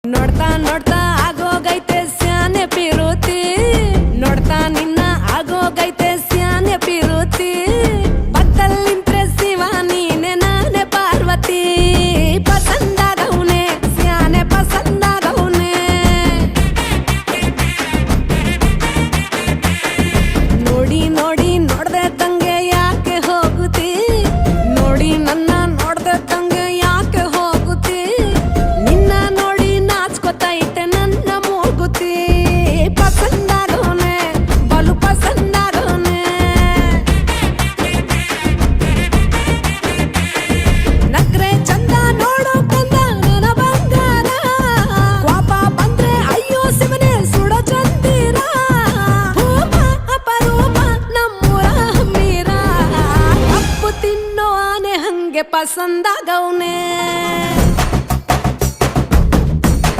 ನೋಡ್ತಾ ನೋಡ್ತಾ ಆಗೋಗೈತೆ ಸ್ಯಾನೆ ಪಿರುತಿ ನೋಡ್ತಾ ನಿನ್ನ ಆಗೋಗೈತೆ ಸ್ಯಾನೆ ಪಿರುತಿ ಪಕ್ಕಲ್ಲಿಂತ್ರೆ ಶಿವ ನೀನೆ ನಾನೇ ಪಾರ್ವತಿ ಪಸಂದಾಗವ್ನೆ ಸ್ಯಾನೆ ಪಸಂದಾಗವ್ನೆ ನೋಡಿ ನೋಡಿ ನೋಡ್ದೆ ತಂಗೆ ಯಾಕೆ ಹೋಗುತ್ತಿ ನೋಡಿ ನನ್ನ ನೋಡ್ದೆ ತಂಗೆ ಯಾಕೆ ಹೋಗುತ್ತಿ ನಿನ್ನ ನೋಡಿ ನಾಚ್ಕೋತೈತೆ ನನ್ನ ಮೂಗುತಿ ಪಸಂದಾಗವ್ನೆ ಬಲು ಪಸಂದಾಗವ್ನೆ ನಕ್ರೆ ಚಂದ ನೋಡೋ ಕಂದ ನನ್ನ ಬಂಗಾರ ಕೋಪ ಬಂದ್ರೆ ಅಯ್ಯೋ ಶಿವನೇ ಸುಡೋ ಚಂದಿರ ಭೂಮ ಅಪರೂಪ ನಮ್ಮೂರ ಹಮ್ಮೀರ ಕಪ್ಪು ತಿನ್ನೋ ಆನೆ ಹಂಗೆ ಪಸಂದಾಗವ್ನೆ